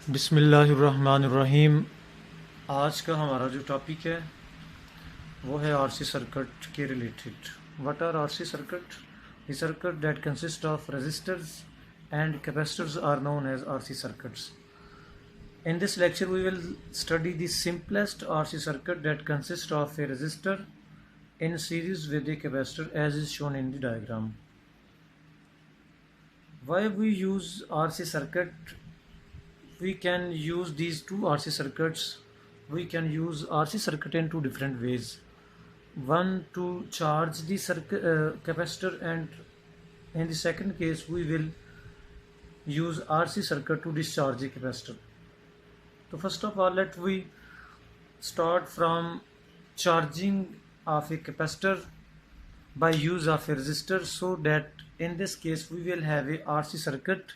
बिस्मिल्लाहिर्रहमानिर्रहीम। आज का हमारा जो टॉपिक है वो है आरसी सर्किट के related. What are RC circuit? The circuit that consist of resistors and capacitors are known as RC circuits. In this lecture we will study the simplest RC circuit that consists of a resistor in series with a capacitor as is shown in the diagram. Why we use RC circuit? We can use these two RC circuits. We can use RC circuit in two different ways. One to charge the capacitor, and in the second case we will use RC circuit to discharge the capacitor. So first of all, let we start from charging of a capacitor by use of a resistor, so that in this case we will have a RC circuit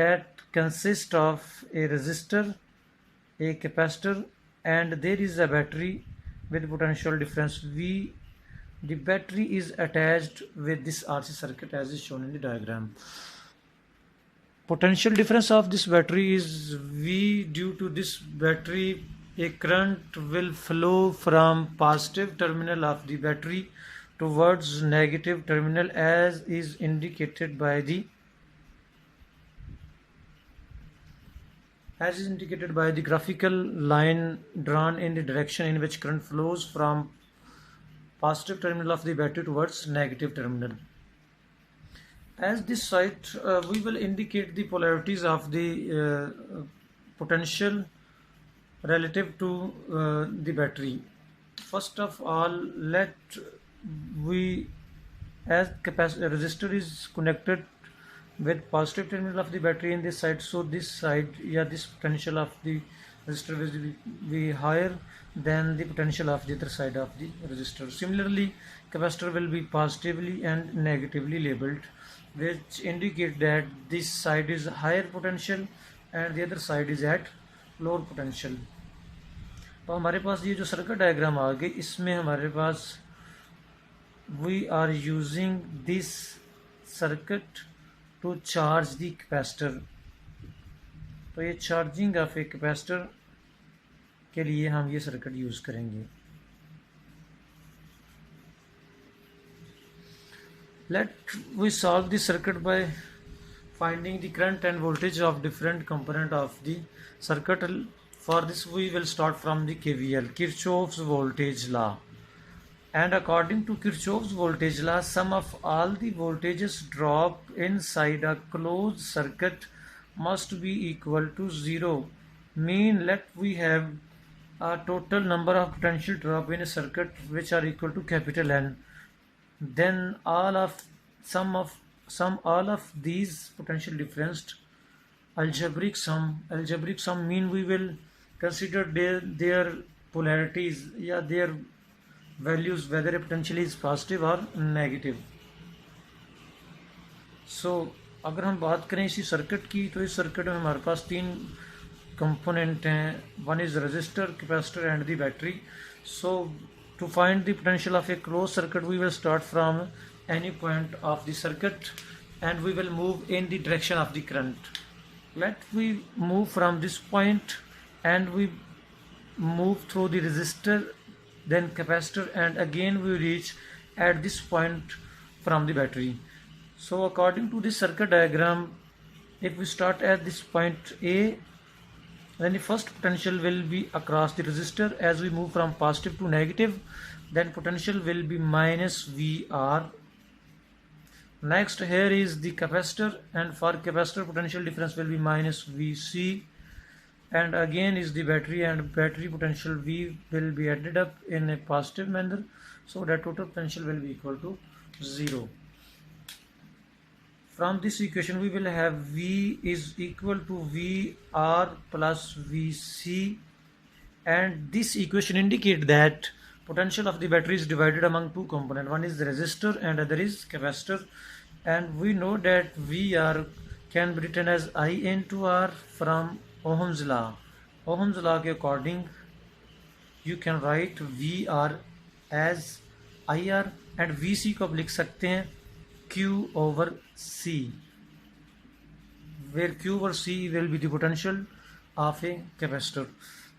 that consists of a resistor, a capacitor, and there is a battery with potential difference V. The battery is attached with this RC circuit as is shown in the diagram. Potential difference of this battery is V. Due to this battery, a current will flow from positive terminal of the battery towards negative terminal as is indicated by the graphical line drawn in the direction in which current flows from positive terminal of the battery towards negative terminal. As this side, we will indicate the polarities of the potential relative to the battery. First of all, let we, as resistor is connected with positive terminal of the battery in this side, so this side, this potential of the resistor will be higher than the potential of the other side of the resistor. Similarly, capacitor will be positively and negatively labeled, which indicate that this side is higher potential and the other side is at lower potential. तो हमारे पास ये जो circuit diagram आ गई, इसमें हमारे पास we are using this circuit to charge the capacitor. तो ये charging of a capacitor के लिए हम ये सर्किट यूज करेंगे. Let we solve the circuit by finding the current and voltage of different component of the circuit. For this we will start from the KVL, Kirchhoff's voltage law. And according to Kirchhoff's voltage law, sum of all the voltages drop inside a closed circuit must be equal to 0. Mean let we have a total number of potential drop in a circuit which are equal to capital N. Then all of these potential difference algebraic sum mean we will consider their polarities, their values, whether a potential is positive or negative. So अगर हम बात करें इसी circuit की, तो इस circuit में हमारे पास तीन कंपोनेंट हैं. One is resistor, capacitor and the battery. So to find the potential of a closed circuit, we will start from any point of the circuit and we will move in the direction of the current. Let we move from this point and we move through the resistor, then capacitor, and again we reach at this point from the battery. So according to this circuit diagram, if we start at this point A, then the first potential will be across the resistor. As we move from positive to negative, then potential will be minus VR. Next, here is the capacitor, and for capacitor potential difference will be minus VC, and again is the battery, and battery potential V will be added up in a positive manner, so that total potential will be equal to 0. From this equation we will have V is equal to VR plus VC, and this equation indicate that potential of the battery is divided among two components. One is the resistor and other is capacitor, and we know that VR can be written as I into R from Ohm's law. Ohm's law के according you can write VR as IR, and VC को आप लिख सकते हैं Q over C, where Q over C will be the potential of a capacitor.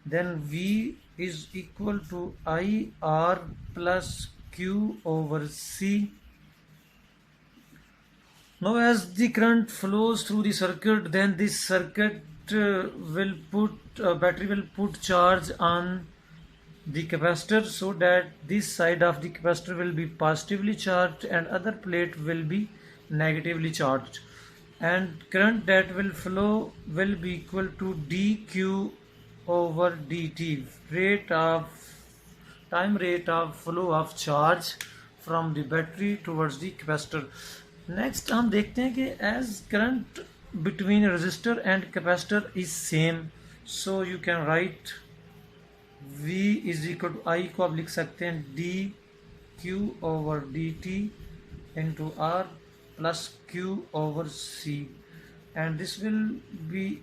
Then V is equal to IR plus Q over C. Now as the current flows through the circuit, then this circuit battery will put charge on the capacitor, so that this side of the capacitor will be positively charged and other plate will be negatively charged, and current that will flow will be equal to dq over dt, time rate of flow of charge from the battery towards the capacitor. Next हम देखते हैं कि as current between resistor and capacitor is same, so you can write V is equal to I को आप लिख सकते हैं D Q over D T into R plus Q over C, and this will be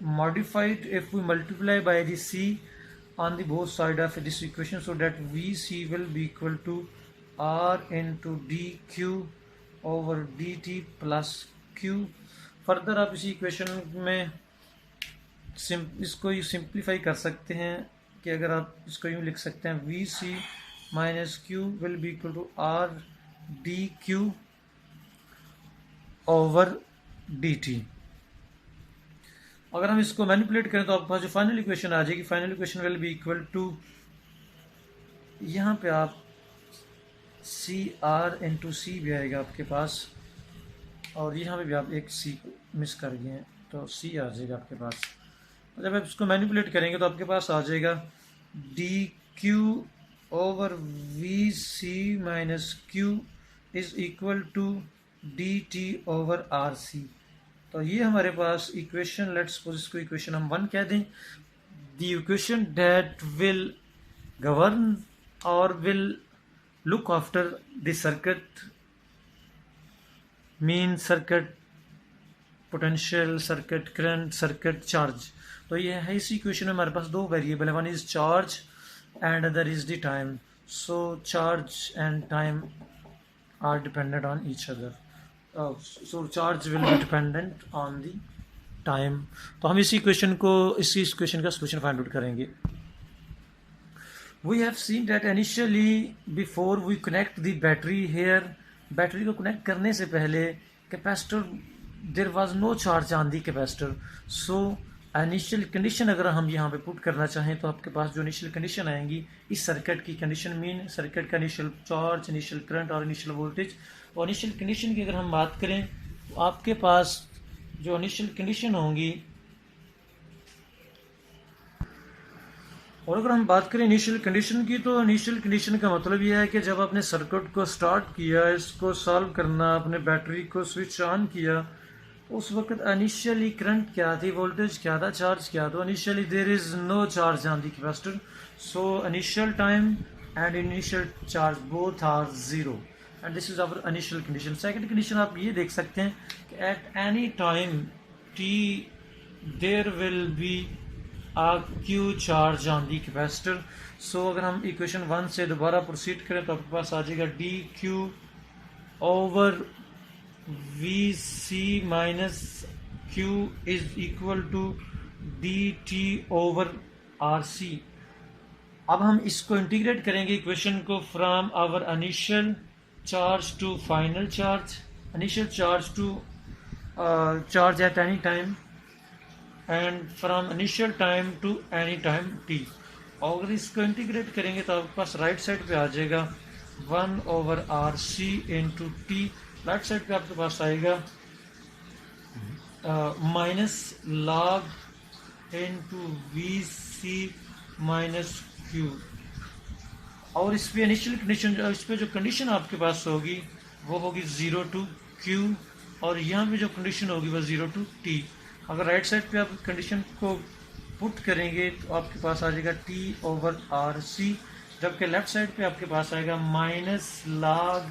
modified if we multiply by the C on the both side of this equation, so that VC will be equal to R into dq over dt plus q. Further आप इसी equation में इसको you simplify कर सकते हैं कि अगर आप इसको यूँ लिख सकते हैं V C minus Q will be equal to R D Q over D T. अगर हम इसको मैनिपुलेट करें तो आपके पास जो फाइनल इक्वेशन आ जाएगी, final equation will be equal to, यहाँ पे आप सी आर इंटू सी भी आएगा आपके पास, और यहाँ पे भी आप एक सी मिस कर गए हैं तो सी आ जाएगा आपके पास. जब आप इसको मैनिपुलेट करेंगे तो आपके पास आ जाएगा D Q over V C minus Q is equal to D T over R C. तो ये हमारे पास इक्वेशन, लेट्स सपोज इसको इक्वेशन हम 1 कह दें. The equation that will govern और will look after the circuit mean circuit potential, circuit current, circuit charge. तो ये है इस इक्वेशन में हमारे पास दो वेरिएबल है, one is charge and other is the time. So charge and time are dependent on each other, so charge will be dependent on the time. तो हम इस इक्वेशन का सोल्यूशन फाइंड आउट करेंगे. We have seen that initially before we connect the battery here, battery को connect करने से पहले capacitor there was no charge on the capacitor. So initial condition अगर हम यहाँ पे पुट करना चाहें तो आपके पास जो इनिशियल कंडीशन आएंगी इस सर्किट की कंडीशन मीन सर्किट का इनिशियल चार्ज, इनिशियल करंट और इनिशियल वोल्टेज. और इनिशियल कंडीशन की अगर हम बात करें तो आपके पास जो इनिशियल कंडीशन होंगी, और अगर हम बात करें इनिशियल कंडीशन की तो इनिशियल कंडीशन का मतलब यह है कि जब आपने सर्किट को स्टार्ट किया, इसको सॉल्व करना, अपने बैटरी को स्विच ऑन किया, उस वक्त इनिशियली करंट क्या थी, वोल्टेज क्या था, चार्ज क्या था. Initially there is no charge on the capacitor, so initial time and initial charge both are zero, and this is our initial condition. Second condition आप ये देख सकते हैं कि at any time T there will be a Q charge on the capacitor. So अगर हम equation 1 से दोबारा प्रोसीड करें तो आपके पास आ जाएगा D Q over V C minus Q is equal to D T over are C. अब हम इसको इंटीग्रेट करेंगे इक्वेशन को from our initial charge to final charge, initial charge to charge at any time and from initial time to any time T. और अगर इसको integrate करेंगे तो आपके पास राइट साइड पे आ जाएगा 1 over are C into T. Right side पे आपके पास आएगा minus log into V C minus Q. और इस पे इनिशियल कंडीशन, इस पे जो कंडीशन आपके पास होगी वो होगी 0 टू क्यू, और यहाँ पे जो कंडीशन होगी वो 0 टू टी. अगर राइट साइड पे आप कंडीशन को पुट करेंगे तो आपके पास आ जाएगा टी ओवर आर सी, जबकि लेफ्ट साइड पे आपके पास आएगा minus log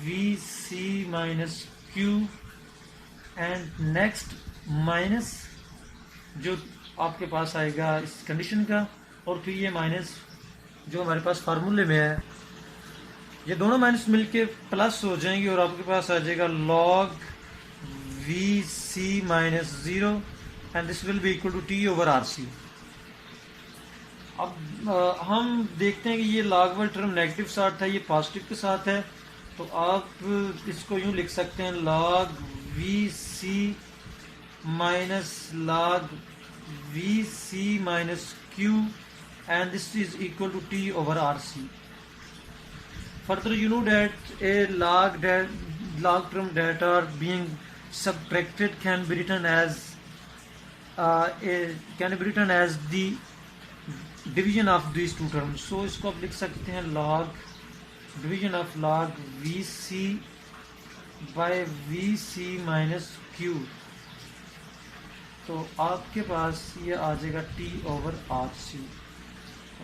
V C minus Q, and next minus जो आपके पास आएगा इस कंडीशन का, और फिर ये माइनस जो हमारे पास फार्मूले में है, ये दोनों माइनस मिलके प्लस हो जाएंगे और आपके पास आ जाएगा log V C minus 0 and this will be equal to T over RC. अब हम देखते हैं कि ये log वाला टर्म नेगेटिव साथ है, ये पॉजिटिव के साथ है, तो आप इसको यूं लिख सकते हैं log VC minus log VC minus Q, and this is equal to T over RC. Further, you know that a log term that are being subtracted can be written as the division of these two terms. So इसको आप लिख सकते हैं log division of log VC by VC minus Q. तो आपके पास ये आ जाएगा T over RC.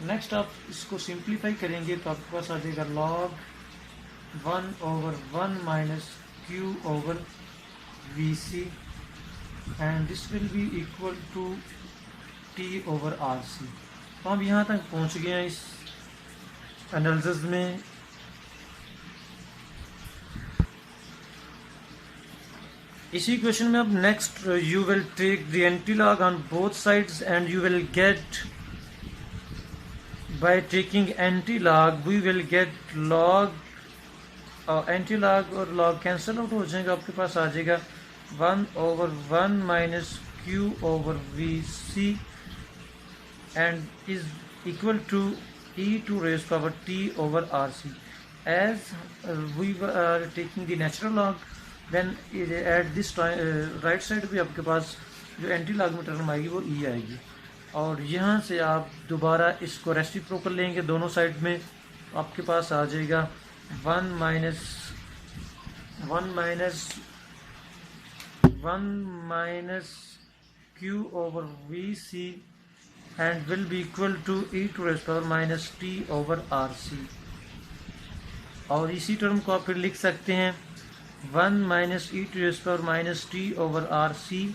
Next आप इसको सिंप्लीफाई करेंगे तो आपके पास आ जाएगा log 1 over 1 minus Q over VC, and this will be equal to T over RC. तो हम यहाँ तक पहुँच गए हैं इस एनालिसिस में. इसी क्वेश्चन में अब next you will take the antilog on both sides and you will get, by taking anti-log we will get log, anti-log और log कैंसिल आउट हो जाएगा. आपके पास आ जाएगा 1 over 1 minus Q over VC and is equal to e to raised power T over RC. As we are taking the natural log, then at this time right side भी आपके पास जो एंटी-लॉग में टर्म आएगी वो e आएगी, और यहाँ से आप दोबारा इसको रेसिप्रोकल लेंगे दोनों साइड में, आपके पास आ जाएगा 1 minus Q over VC and will be equal to e to raised power minus T over RC. और इसी टर्म को आप फिर लिख सकते हैं 1 minus e to raised power minus T over RC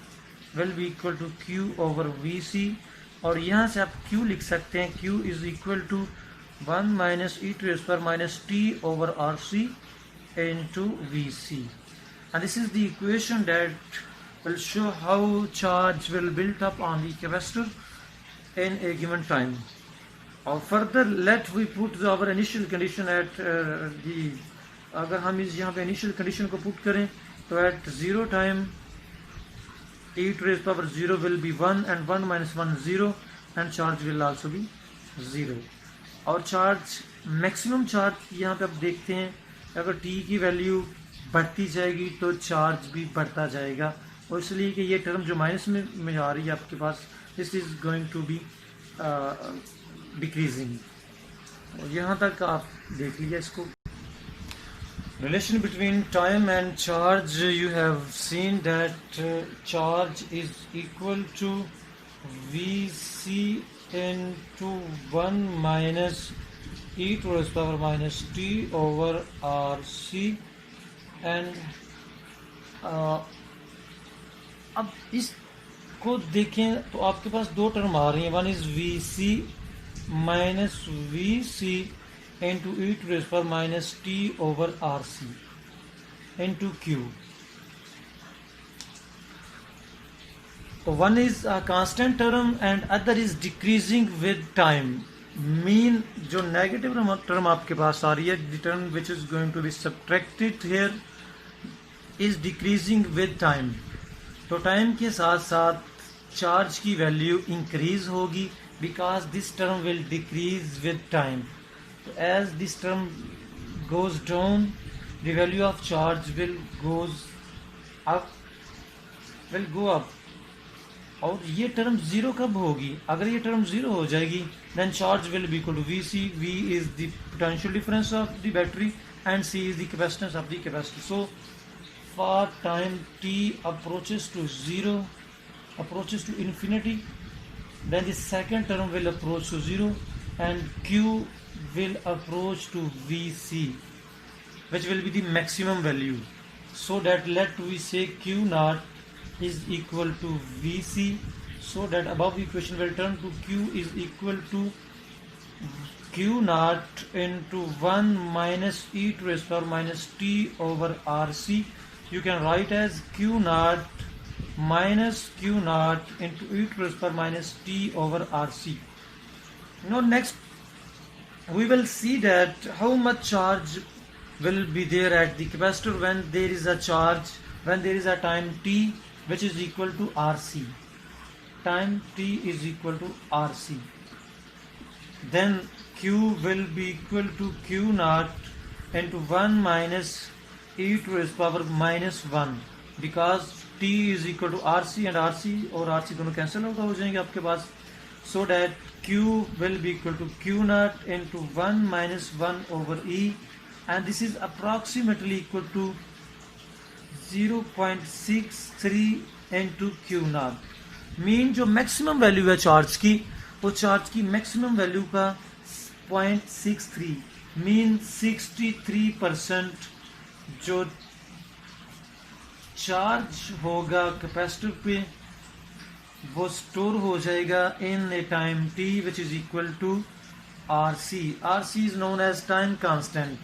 will be equal to Q over VC, और यहाँ से आप Q लिख सकते हैं, Q is equal to 1 minus e to raised power minus T over RC into VC, and this is the equation that will show how charge will build up on the capacitor in a given time. और further let we put our initial condition at अगर हम इस यहाँ पे initial condition को put करें तो at 0 time e to raised power 0 will be 1 and 1 minus 1 0, and charge will also be 0. और चार्ज मैक्सिमम चार्ज यहाँ पे आप देखते हैं अगर t की वैल्यू बढ़ती जाएगी तो चार्ज भी बढ़ता जाएगा, और इसलिए कि ये टर्म जो माइनस में आ रही है आपके पास, this is going to be decreasing. और यहाँ तक आप देख लीजिए इसको. Relation between time and charge, you have seen that charge is equal to VC into 1 minus e to raised power minus T over RC, and अब इसको देखें तो आपके पास दो टर्म आ रही हैं, one is VC minus VC into e to raised power minus T over RC into Q. So one is a constant term and other is decreasing with time. Mean जो negative term आपके पास आ रही है, the term which is going to be subtracted here is decreasing with time. तो time के साथ साथ charge की value increase होगी because this term will decrease with time. So as this term goes down, the value of charge will go up. और ये term zero कब होगी? अगर ये टर्म जीरो हो जाएगी, then charge will be equal to VC. V is the potential difference of the battery and C is the capacitance of the capacitor. So for time t approaches to zero, approaches to infinity, then the second term will approach to zero and Q will approach to Vc, which will be the maximum value. So that let we say Q naught is equal to Vc, so that above equation will turn to Q is equal to Q naught into 1 minus e to raised power minus t over Rc. You can write as Q naught minus Q naught into e to the power minus t over RC. Now next we will see that how much charge will be there at the capacitor when there is a charge, when there is a time t which is equal to RC. Time t is equal to RC. Then Q will be equal to Q naught into 1 minus e to the power minus 1, because t is equal to RC and RC और RC दोनों cancel हो जाएंगे आपके पास. So that Q will be equal to Q naught into 1 minus 1 over E, and this is approximately equal to 0.63 into Q naught. Mean जो maximum value है charge की, वो charge की मैक्सिमम वैल्यू का 0.63 मीन 63% जो चार्ज होगा capacitor पे वो स्टोर हो जाएगा in a time t which is equal to RC. RC is known as time constant.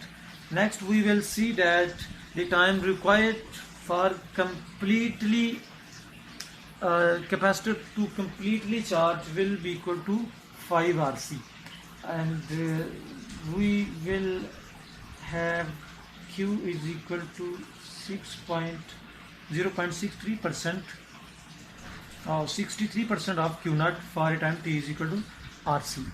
Next we will see that the time required for completely capacitor to completely charge will be equal to 5 RC, and we will have Q is equal to 0.63%, 63% of Q naught for a time t is equal to RC.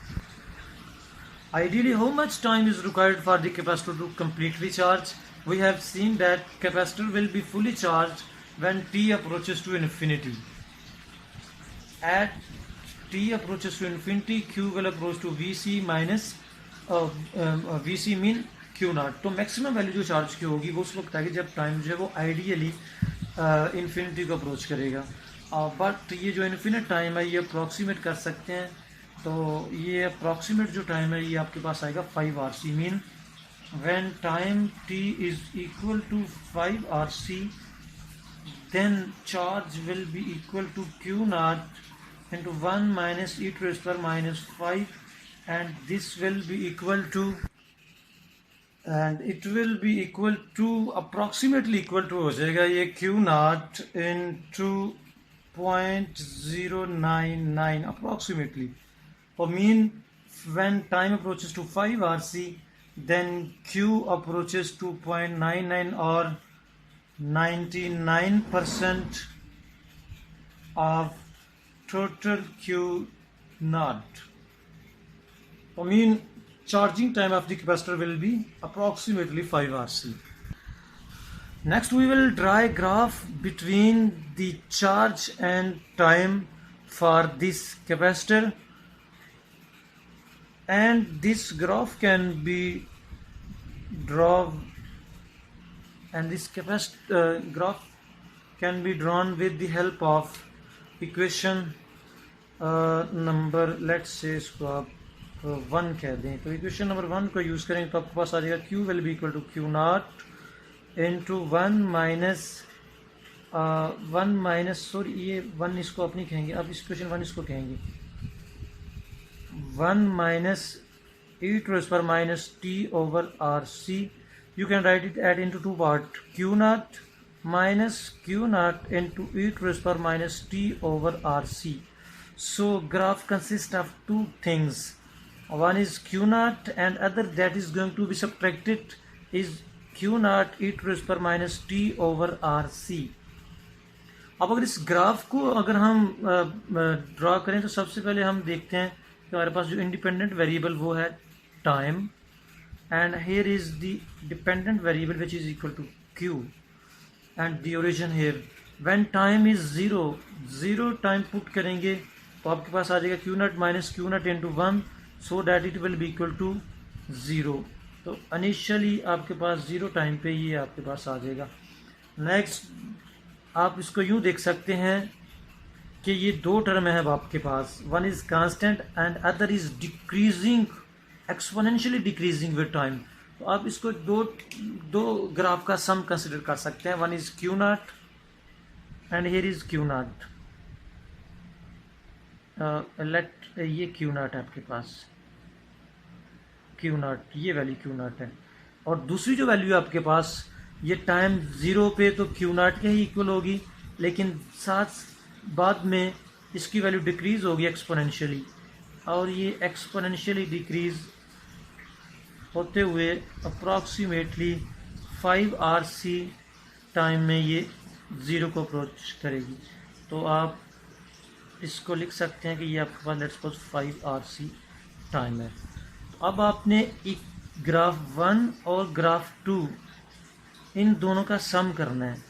Ideally, how much time is required for the capacitor to completely charge? We have seen that capacitor will be fully charged when t approaches to infinity. At t approaches to infinity, Q will approach to Vc minus Vc mean Q naught. तो maximum value जो charge की होगी वो उस वक्त आएगी जब time जो है वो आइडियली इन्फिनिटी को अप्रोच करेगा. बट ये जो इन्फिनिट टाइम है ये अप्रॉक्सीमेट कर सकते हैं, तो ये अप्रॉक्सीमेट जो टाइम है ये आपके पास आएगा 5 RC. Mean when time t is equal to 5 RC, then charge will be equal to Q naught into 1 minus e to the power minus 5, and this will be equal to, and it will be equal to approximately equal to हो जाएगा ये Q naught into 0.099 approximately. Or mean when time approaches to 5 RC, then Q approaches to 0.99 or 99% of total Q naught. I mean charging time of the capacitor will be approximately 5 RC. Next we will draw a graph between the charge and time for this capacitor, and this graph can be drawn, and this graph can be drawn with the help of equation number, let's say इसको आप 1 कह दें. तो equation number 1 को use करेंगे तो आपके पास आ जाएगा Q will be equal to Q naught into 1 minus sorry ये 1 इसको आप नहीं कहेंगे, आप इक्वेशन 1 इसको कहेंगे 1 minus e to the power minus t over RC. You can write it at into two parts, Q naught minus Q naught into e to the power minus t over RC. So graph consists of two things. One is Q naught and other that is going to be subtracted is Q naught e to the power minus t over RC. अब अगर इस graph को अगर हम draw करें तो सबसे पहले हम देखते हैं कि हमारे पास जो इंडिपेंडेंट वेरिएबल वो है time, and here is the dependent variable which is equal to Q, and the origin here when time is 0 time put करेंगे तो आपके पास आ जाएगा Q naught minus Q naught into 1, so that it will be equal to 0. तो initially आपके पास 0 time पे ये आपके पास आ जाएगा. नेक्स्ट आप इसको यूं देख सकते हैं कि ये दो टर्म है आपके पास, one is constant and other is decreasing, exponentially decreasing with time. तो आप इसको दो ग्राफ का सम कंसिडर कर सकते हैं. One is Q naught and here is Q naught. Let ये Q naught है आपके पास, Q naught ये वैल्यू Q naught है, और दूसरी जो वैल्यू है आपके पास ये टाइम 0 पे तो Q naught के ही इक्वल होगी, लेकिन साथ बाद में इसकी वैल्यू डिक्रीज़ होगी एक्सपोनेंशियली, और ये एक्सपोनेंशियली डिक्रीज़ होते हुए अप्रॉक्सीमेटली 5 RC टाइम में ये ज़ीरो को अप्रोच करेगी। तो आप इसको लिख सकते हैं कि ये आपके पास लेट्स सपोज 5 RC टाइम है। अब आपने एक ग्राफ 1 और ग्राफ 2 इन दोनों का सम करना है।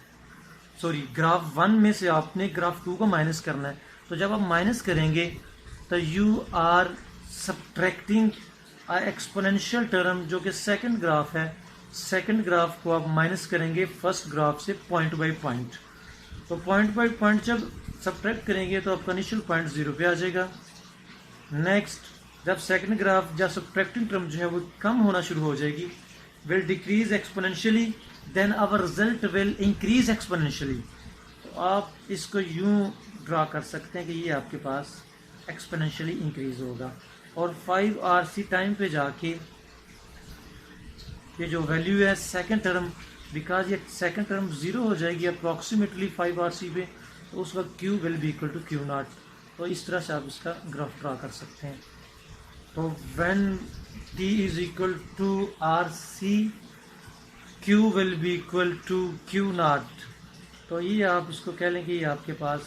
सॉरी, ग्राफ 1 में से आपने ग्राफ 2 को माइनस करना है। तो जब आप माइनस करेंगे तो you are subtracting exponential term जो कि सेकंड ग्राफ है। सेकंड ग्राफ को आप माइनस करेंगे फर्स्ट ग्राफ से पॉइंट बाय पॉइंट। तो पॉइंट बाय पॉइंट जब सब्ट्रैक्ट करेंगे तो आपका इनिशियल पॉइंट 0 पे आ जाएगा। नेक्स्ट, जब सेकंड ग्राफ या सब्ट्रैक्टिंग टर्म जो है वो कम होना शुरू हो जाएगी, will decrease exponentially, then our result will increase exponentially. तो आप इसको यूं ड्रा कर सकते हैं कि ये आपके पास एक्सपोनेंशियली इंक्रीज होगा, और 5 RC टाइम पे जाके ये जो वैल्यू है सेकंड टर्म, बिकॉज ये सेकंड टर्म 0 हो जाएगी अप्रॉक्सीमेटली 5 RC पे, तो उस वक्त Q will be equal to Q0। तो इस तरह से आप इसका ग्राफ ड्रा कर सकते हैं। तो when T is equal to RC, Q will be equal to Q0। तो ये आप इसको कह लें कि ये आपके पास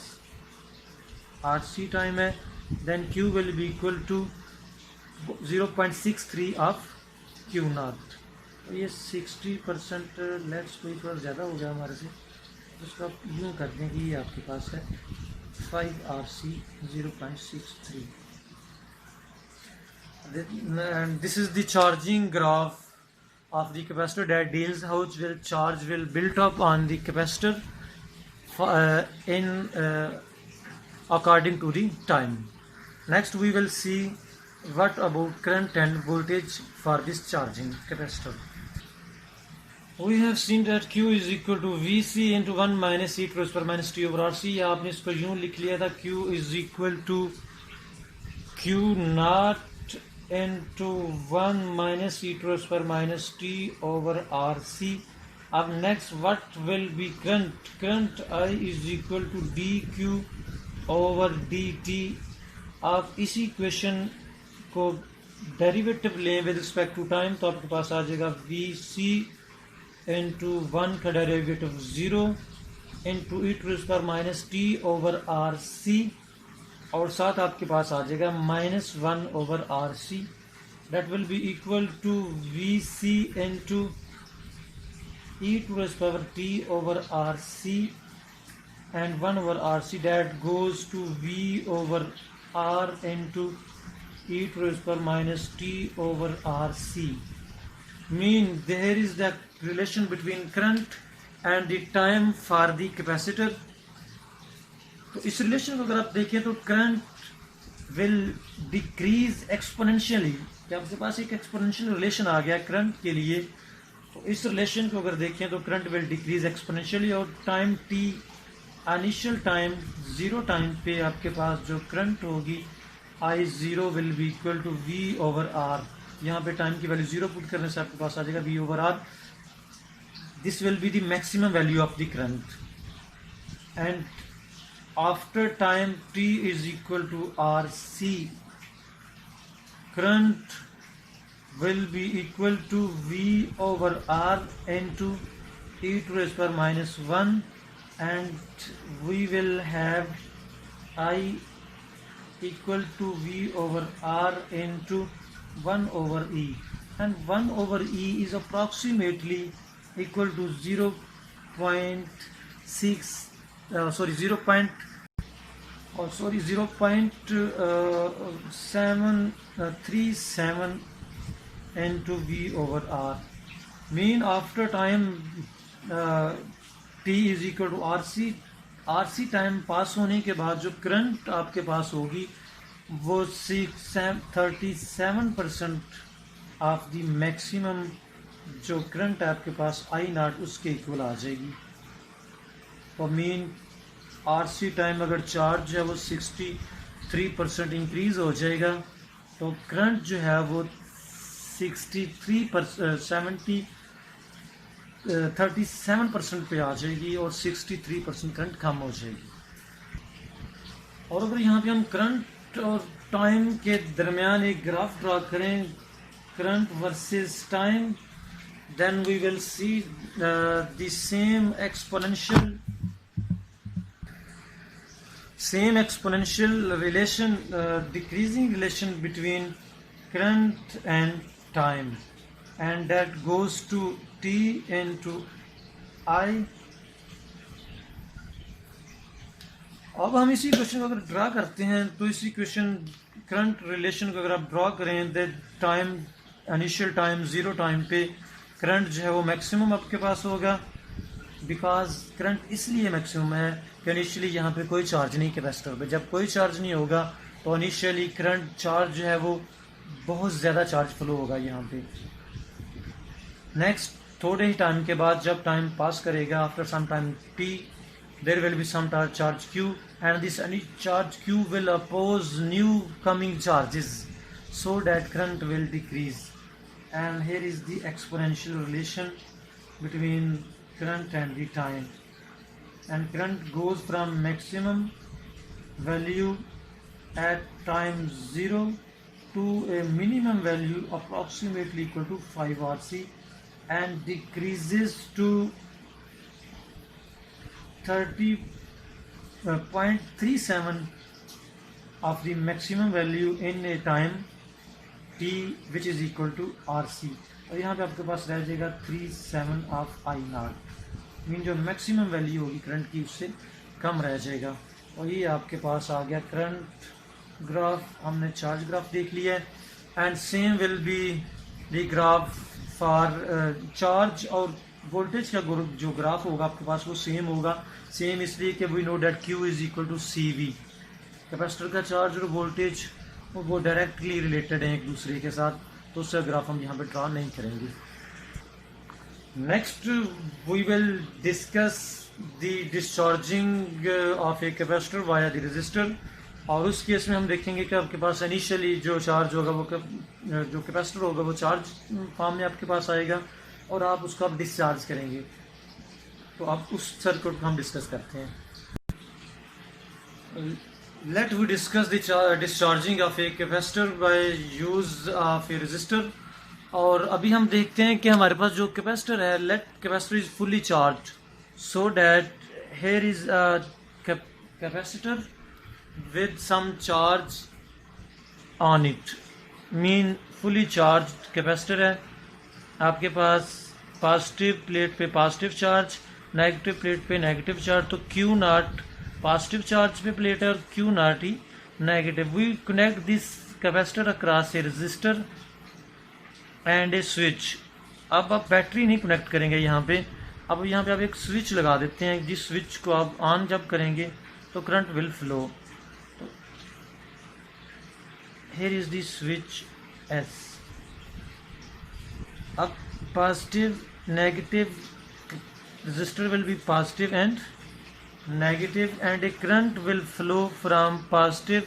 RC टाइम है, then Q will be equal to 0.63 of Q0। तो ये 60% लेट्स कोई थोड़ा ज़्यादा हो गया हमारे से, तो उसको आप यूँ कर दें कि ये आपके पास है 5 RC 0.63। And this is the charging graph of the capacitor that deals how charge will build up on the capacitor according to the time. Next we will see what about current and voltage for this charging capacitor. We have seen that Q is equal to VC into 1 minus e to the power minus t over RC। या आपने इसको यूं लिख लिया था, Q is equal to Q0 into 1 minus e to the power minus t over RC। अब next what will be current? Current I is equal to dQ over dt। आप इसी इक्वेशन को डेरिवेटिव लें विद रिस्पेक्ट टू टाइम, तो आपके पास आ जाएगा VC इंटू 1 का derivative 0 into e to the power minus t over RC, और साथ आपके पास आ जाएगा -1 over RC। That will be equal to VC into e to the power t over RC and 1 over RC, that goes to V over R into e to the power minus t over RC। Mean there is the relation between current and the time for the capacitor। तो इस relation को अगर आप देखें तो current will decrease exponentially, कि आपके पास एक एक्सपोनेंशियल रिलेशन आ गया करंट के लिए। तो इस रिलेशन को अगर देखें तो करंट विल डिक्रीज एक्सपोनेंशियली, और time t initial time 0 time पे आपके पास जो करंट होगी I0 will be equal to V over R। यहाँ पे टाइम की वैल्यू 0 पुट करने से आपके पास आ जाएगा V over R। This will be the maximum value of the current, and after time t is equal to RC, current will be equal to V over R into e to the power minus 1, and we will have I equal to V over R into 1 over E, and 1 over E is approximately equal to 0.737 into V over R। Mean after time t is equal to RC time pass होने के बाद जो current आपके पास होगी वो 37% of the maximum जो current है आपके पास I0 उसके इक्वल आ जाएगी। तो मीन RC टाइम अगर चार्ज है वो 63% इंक्रीज हो जाएगा, तो करंट जो है वो 73% 37% पे आ जाएगी और 63% करंट कम हो जाएगी। और अगर यहाँ पे हम करंट और टाइम के दरमियान एक ग्राफ ड्रा करें, current versus time, then we will see the same exponential relation, decreasing relation between current and time, and that goes to t into I। अब हम इसी क्वेश्चन को अगर ड्रा करते हैं तो इसी क्वेश्चन करंट रिलेशन को अगर आप ड्रा करें, that time, initial time, zero time पे करंट जो है वो मैक्सिमम आपके पास होगा, बिकॉज करंट इसलिए मैक्सिमम है कि इनिशियली यहाँ पे कोई चार्ज नहीं कैपेसिटर पे। जब कोई चार्ज नहीं होगा तो इनिशियली करंट चार्ज जो है वो बहुत ज़्यादा चार्ज फ्लो होगा यहाँ पे। नेक्स्ट थोड़े ही टाइम के बाद जब टाइम पास करेगा, after some time t, there will be some charge q, and this charge q will oppose new coming charges so that current will decrease, and here is the exponential relation between current and the time, and current goes from maximum value at time 0 to a minimum value approximately equal to 5 RC and decreases to 30.37 of the maximum value in a time t which is equal to RC। और यहाँ पे आपके पास रह जाएगा 37 of I0, mean जो maximum value होगी current की उससे कम रह जाएगा। और ये आपके पास आ गया करंट ग्राफ, हमने चार्ज ग्राफ देख लिया है, and same will be the graph for charge और वोल्टेज का जो ग्राफ होगा आपके पास वो सेम होगा। सेम इसलिए कि we know that Q is equal to CV, capacitor का चार्ज और वोल्टेज वो डायरेक्टली रिलेटेड हैं एक दूसरे के साथ, तो उसका ग्राफ हम यहाँ पे ड्रा नहीं करेंगे। Next we will discuss the discharging of a capacitor via the resistor, और उस केस में हम देखेंगे कि आपके पास इनिशियली जो चार्ज होगा वो जो कैपेसिटर होगा वो चार्ज फॉर्म में आपके पास आएगा और आप उसको आप डिस्चार्ज करेंगे। तो आप उस सर्किट को हम डिस्कस करते हैं। Let we discuss the discharging of a capacitor by use of a resistor. और अभी हम देखते हैं कि हमारे पास जो कैपेसिटर है, let capacitor is fully charge, so that here is capacitor with some charge on it, mean fully charged capacitor है। आपके पास पॉजिटिव प्लेट पे पॉजिटिव चार्ज, नेगेटिव प्लेट पे नेगेटिव चार्ज, तो Q नॉट पॉजिटिव चार्ज पे plate है और Q naught ही negative. We connect this capacitor across a resistor and a switch. अब आप बैटरी नहीं कनेक्ट करेंगे यहाँ पे, अब यहाँ पे आप एक स्विच लगा देते हैं, जिस स्विच को आप ऑन जब करेंगे तो current will flow. Here is the switch S। अब positive negative resistor will be positive and negative, and a current will flow from positive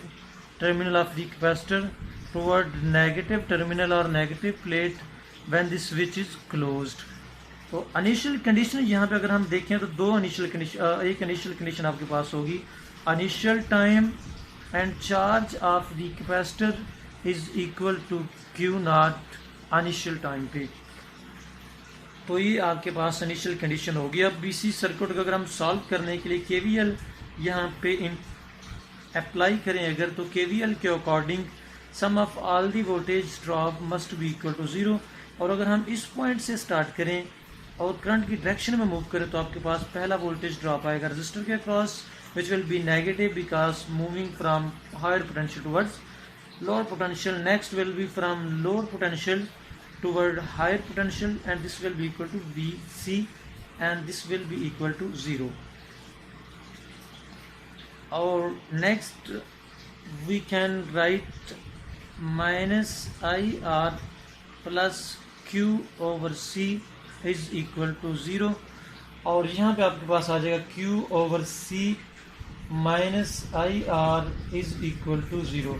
terminal of the capacitor toward negative terminal or negative plate when the switch is closed। तो initial condition यहाँ पे अगर हम देखें तो दो initial condition, एक initial condition आपके पास होगी, initial time and charge of the capacitor is equal to Q naught initial time पे। तो ये आपके पास इनिशियल कंडीशन होगी। अब इसी सर्किट को अगर हम सॉल्व करने के लिए KVL यहाँ पे अप्लाई करें अगर, तो KVL के according sum of all the voltage drop must be equal to 0। और अगर हम इस पॉइंट से स्टार्ट करें और करंट की डायरेक्शन में मूव करें तो आपके पास पहला वोल्टेज ड्रॉप आएगा रजिस्टर के across, which will be negative because moving from higher potential towards lower potential। Next will be from lower potential toward higher potential, and this will be equal to VC, and this will be equal to 0। Or next we can write minus IR plus Q over C is equal to 0। और यहाँ पे आपके पास आ जाएगा Q over C minus IR is equal to 0।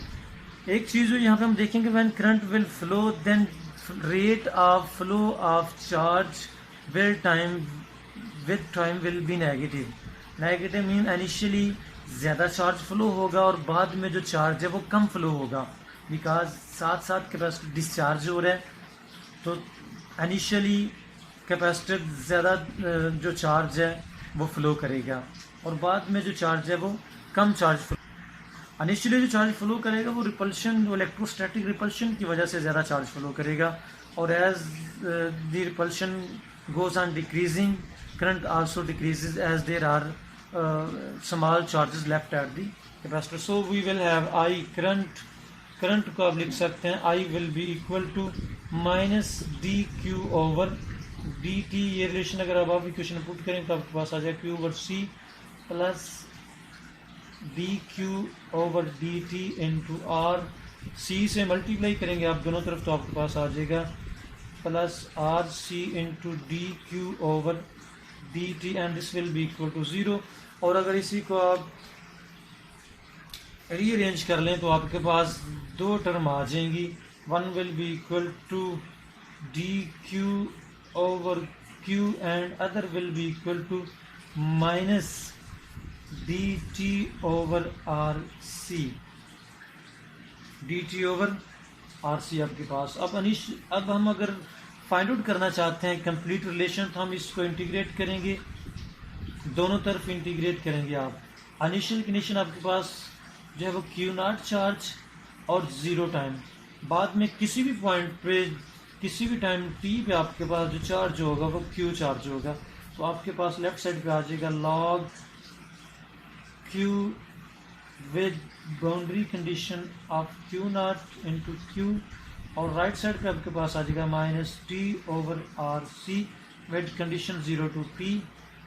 एक चीज़ जो यहाँ पे हम देखेंगे, when current will flow then rate of flow of charge with time will be negative. Negative mean initially ज़्यादा चार्ज फ्लो होगा और बाद में जो चार्ज है वो कम फ्लो होगा, बिकॉज साथ साथ कैपेसिटर डिस्चार्ज हो रहा है। तो इनिशियली कैपेसिटर ज़्यादा जो चार्ज है वो फ्लो करेगा और बाद में जो चार्ज है वो कम चार्ज फ्लो। इनिशियली जो चार्ज फ्लो करेगा वो रिपल्शन, इलेक्ट्रोस्टैटिक रिपल्शन की वजह से ज़्यादा चार्ज फ्लो करेगा, और as the repulsion goes on decreasing, current also decreases as there are small charges left at the capacitor. So we will have I current को आप लिख सकते हैं I will be equal to minus dq over dt। ये relation अगर आप equation put करें तो आपके पास आ जाएगा q over c plus dq over dt into r। c से मल्टीप्लाई करेंगे आप दोनों तरफ तो आपके पास आ जाएगा plus R C into D Q over D T and this will be equal to 0। और अगर इसी को आप रीअरेंज कर लें तो आपके पास दो टर्म आ जाएंगी। One will be equal to D Q over Q and other will be equal to minus D T over are C. D T over are C आपके पास। अब हम अगर फाइंड आउट करना चाहते हैं कंप्लीट रिलेशन तो हम इसको इंटीग्रेट करेंगे, दोनों तरफ इंटीग्रेट करेंगे आप। इनिशियल कंडीशन आपके पास जो है वो क्यू नॉट चार्ज और 0 टाइम, बाद में किसी भी पॉइंट पे किसी भी टाइम टी पे आपके पास जो चार्ज होगा वो क्यू चार्ज होगा। तो आपके पास लेफ्ट साइड पे आ जाएगा log q with boundary condition of q not into q, और राइट साइड पे आपके पास आ जाएगा minus t over are c with condition 0 to t,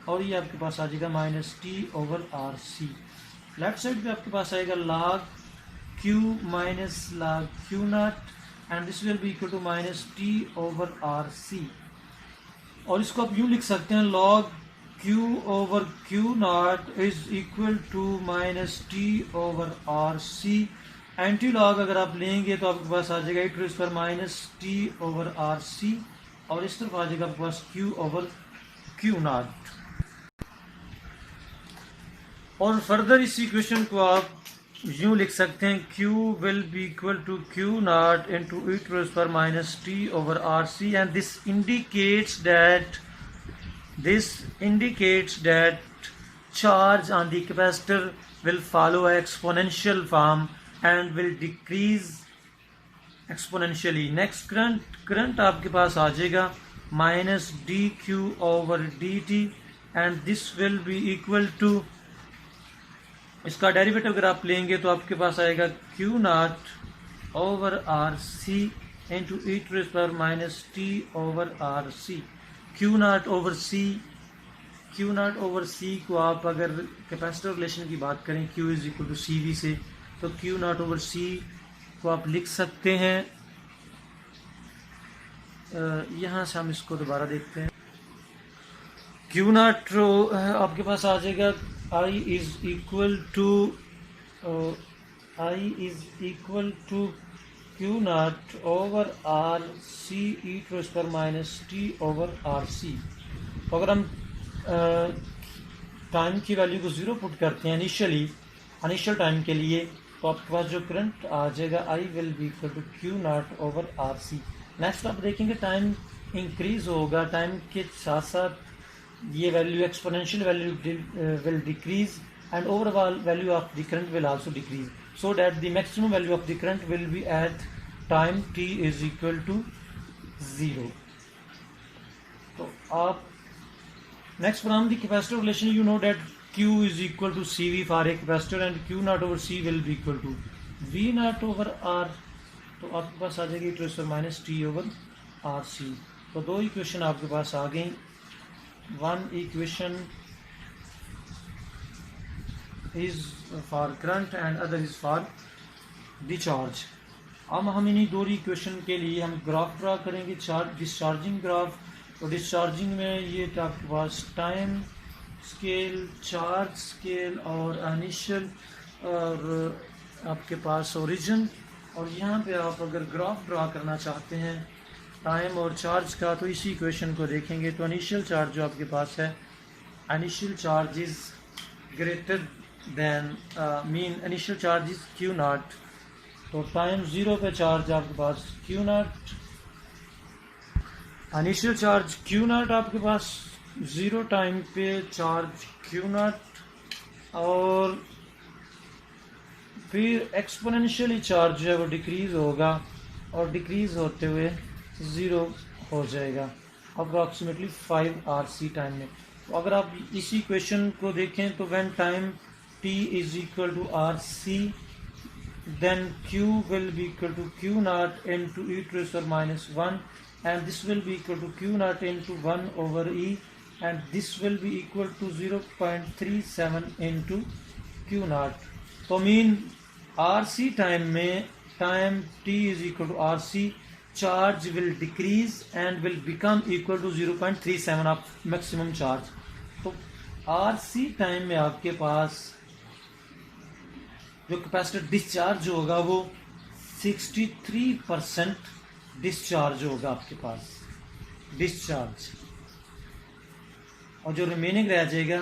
और ये आपके पास आ जाएगा minus t over are c. Left side पे आपके पास आएगा log q माइनस log q not and this will be equal to minus t over are c. और इसको आप यूँ लिख सकते हैं log q over q not is equal to minus t over are c. Anti log अगर आप लेंगे तो आपके पास आ जाएगा e to the power minus t over are c, और इस तरफ आ जाएगा आपके पास q ओवर q नॉट। और फर्दर इस इक्वेशन को आप यूँ लिख सकते हैं q will be equal to q not into e to the power minus t over are c, and this indicates that charge on the capacitor will follow an exponential form and will decrease exponentially. Next current आपके पास आ जाएगा minus dq over dt and this will be equal to, इसका derivative अगर आप लेंगे तो आपके पास आएगा q naught over are C into e to the power minus t over are C. Q not over C को आप अगर कैपेसिटर रिलेशन की बात करें Q is equal to C V से, तो क्यू नॉट ओवर सी को आप लिख सकते हैं, यहाँ से हम इसको दोबारा देखते हैं। क्यू नॉट आपके पास आ जाएगा I is equal to q not over are c e to the power minus t over R C. तो अगर हम टाइम की वैल्यू को 0 पुट करते हैं इनिशियल टाइम के लिए, तो आपके पास जो करंट आ जाएगा I will be equal to q not over are c. Next आप देखेंगे टाइम इंक्रीज होगा, टाइम के साथ साथ ये value exponential value will decrease and overall value of the current will also decrease, so that the maximum value of the current will be at time t is equal to 0. So next from the capacitor relation, you know that q is equal to cv for a capacitor and q naught over c will be equal to v naught over r। तो आपके पास आ जाएगी to the minus t over R C. तो दो equation आपके पास आ गई, one equation is for current and other is for the charge। अब हम इन्हीं दो इक्वेशन के लिए हम ग्राफ ड्रा करेंगे, डिस्चार्जिंग ग्राफ। तो डिस्चार्जिंग में ये तो आपके पास टाइम स्केल, चार्ज स्केल और इनिशियल और आपके पास ओरिजिन, और यहाँ पे आप अगर ग्राफ ड्रा करना चाहते हैं टाइम और चार्ज का, तो इसी इक्वेशन को देखेंगे। तो इनिशियल चार्ज जो आपके पास है, initial charge is greater than mean initial charge is Q naught. तो टाइम 0 पे चार्ज आपके पास Q naught, initial charge Q naught आपके पास 0 टाइम पे चार्ज क्यू नॉट, और फिर एक्सपोनेंशियली चार्ज जो है वो डिक्रीज होगा और डिक्रीज होते हुए 0 हो जाएगा अप्रॉक्सीमेटली 5 RC टाइम में। तो अगर आप इसी इक्वेशन को देखें तो when time t is equal to RC, then q will be equal to q naught into e to the power minus 1, and this will be equal to q naught into 1 over e, and this will be equal to 0.37 into q naught. तो mean RC time में, time t is equal to RC, charge will decrease and will become equal to 0.37 of maximum charge. तो RC time में आपके पास जो capacitor discharge होगा वो 63% discharge होगा आपके पास, डिस्चार्ज, और जो रिमेनिंग रह जाएगा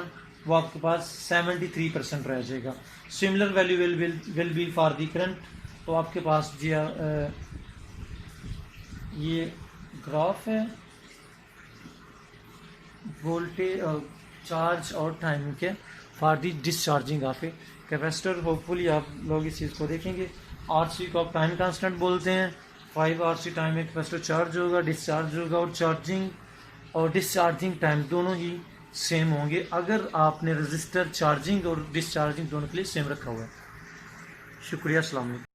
वो आपके पास 73% रह जाएगा। Similar value will be for the current. तो आपके पास ये ग्राफ है वोल्टेज, चार्ज और टाइम के for the discharging of a capacitor. Hopefully आप लोग इस चीज़ को देखेंगे। RC को आप टाइम कांस्टेंट बोलते हैं। 5 RC टाइम में कैपेसिटर चार्ज होगा, डिस्चार्ज होगा, और चार्जिंग और डिस्चार्जिंग टाइम दोनों ही सेम होंगे अगर आपने रजिस्टर चार्जिंग और डिस्चार्जिंग दोनों के लिए सेम रखा हुआ है। शुक्रिया, अस्सलाम वालेकुम।